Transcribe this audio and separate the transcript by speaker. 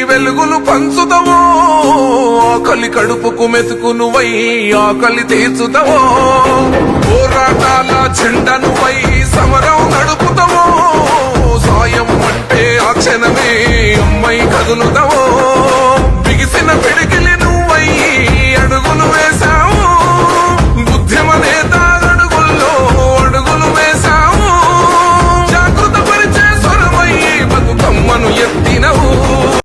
Speaker 1: వెలుగులు పంచుతావో ఆకలి కడుపుకు మెతుకు నువ్వై ఆకలి తీర్చుతావో పోరాటాల జెండా నువ్వై సమరం నడుపుతావో సాయం అంటే ఆ క్షణమే అమ్మై కదులుతావో